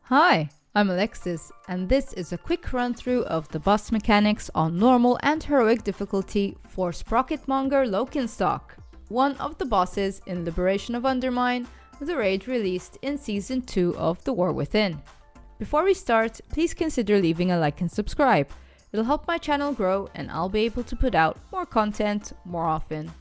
Hi, I'm Alexis, and this is a quick run-through of the boss mechanics on normal and heroic difficulty for Sprocketmonger Lockenstock, one of the bosses in Liberation of Undermine, the raid released in Season 2 of The War Within. Before we start, please consider leaving a like and subscribe. It'll help my channel grow and I'll be able to put out more content more often.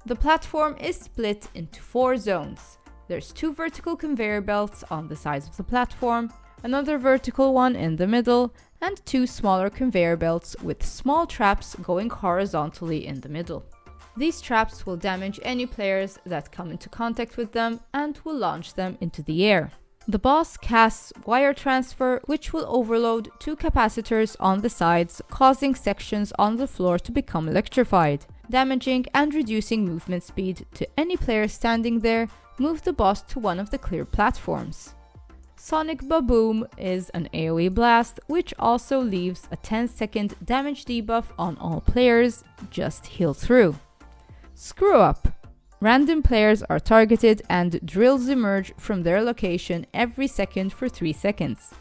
The platform is split into 4 zones. There's 2 vertical conveyor belts on the sides of the platform, another vertical one in the middle, and 2 smaller conveyor belts with small traps going horizontally in the middle. These traps will damage any players that come into contact with them and will launch them into the air. The boss casts wire transfer, which will overload 2 capacitors on the sides, causing sections on the floor to become electrified, damaging and reducing movement speed to any player standing there. Move the boss to one of the clear platforms. Sonic Baboom is an AoE blast, which also leaves a 10-second damage debuff on all players. Just heal through. Screw Up. Random players are targeted and drills emerge from their location every second for 3 seconds.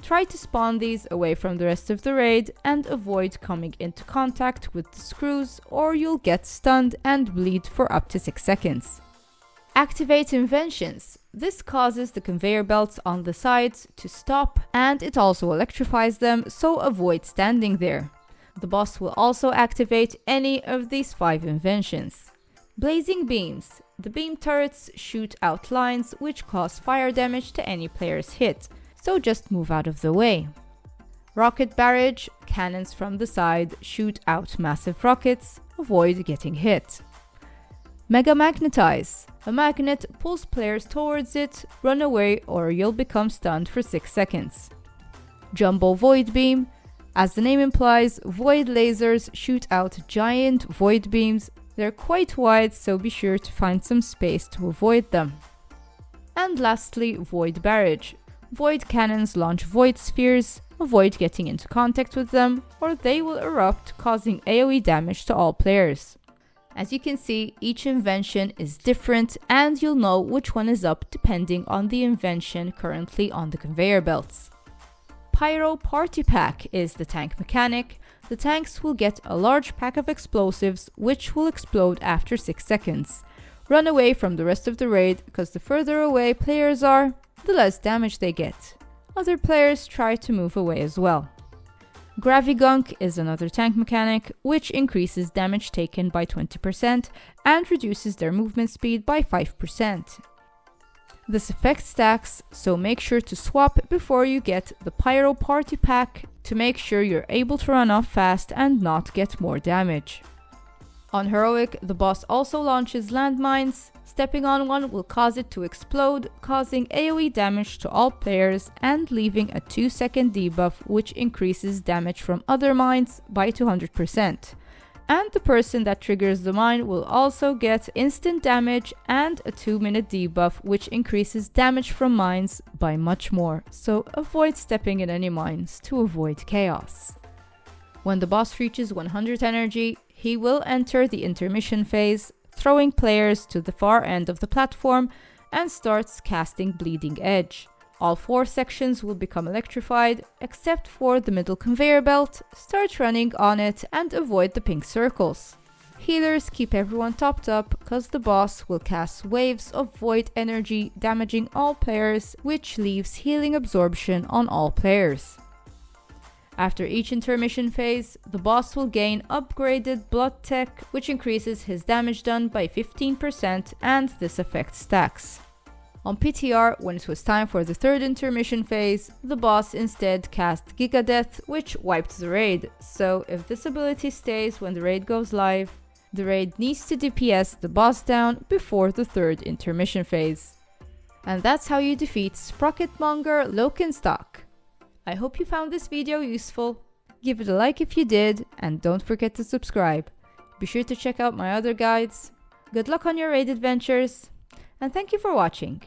Try to spawn these away from the rest of the raid and avoid coming into contact with the screws, or you'll get stunned and bleed for up to 6 seconds. Activate Inventions. This causes the conveyor belts on the sides to stop, and it also electrifies them, so avoid standing there. The boss will also activate any of these 5 inventions. Blazing Beams. The beam turrets shoot out lines which cause fire damage to any player's hit, so just move out of the way. Rocket Barrage. Cannons from the side shoot out massive rockets. Avoid getting hit. Mega Magnetize. A magnet pulls players towards it, run away or you'll become stunned for 6 seconds. Jumbo Void Beam. As the name implies, void lasers shoot out giant void beams. They're quite wide, so be sure to find some space to avoid them. And lastly, Void Barrage. Void cannons launch void spheres. Avoid getting into contact with them, or they will erupt, causing AoE damage to all players. As you can see, each invention is different, and you'll know which one is up depending on the invention currently on the conveyor belts. Pyro Party Pack is the tank mechanic. The tanks will get a large pack of explosives which will explode after 6 seconds. Run away from the rest of the raid, because the further away players are, the less damage they get. Other players try to move away as well. Gravigunk is another tank mechanic, which increases damage taken by 20% and reduces their movement speed by 5%. This effect stacks, so make sure to swap before you get the Pyro Party Pack to make sure you're able to run off fast and not get more damage. On Heroic, the boss also launches landmines. Stepping on one will cause it to explode, causing AoE damage to all players and leaving a 2-second debuff which increases damage from other mines by 200%. And the person that triggers the mine will also get instant damage and a 2-minute debuff which increases damage from mines by much more, so avoid stepping in any mines to avoid chaos. When the boss reaches 100 energy, he will enter the intermission phase, throwing players to the far end of the platform, and starts casting Bleeding Edge. All 4 sections will become electrified, except for the middle conveyor belt. Start running on it and avoid the pink circles. Healers keep everyone topped up, because the boss will cast waves of void energy damaging all players, which leaves healing absorption on all players. After each intermission phase, the boss will gain upgraded blood tech, which increases his damage done by 15%, and this effect stacks. On PTR, when it was time for the 3rd intermission phase, the boss instead cast Giga Death, which wiped the raid, so if this ability stays when the raid goes live, the raid needs to DPS the boss down before the 3rd intermission phase. And that's how you defeat Sprocketmonger Lockenstock. I hope you found this video useful. Give it a like if you did, and don't forget to subscribe. Be sure to check out my other guides. Good luck on your raid adventures, and thank you for watching.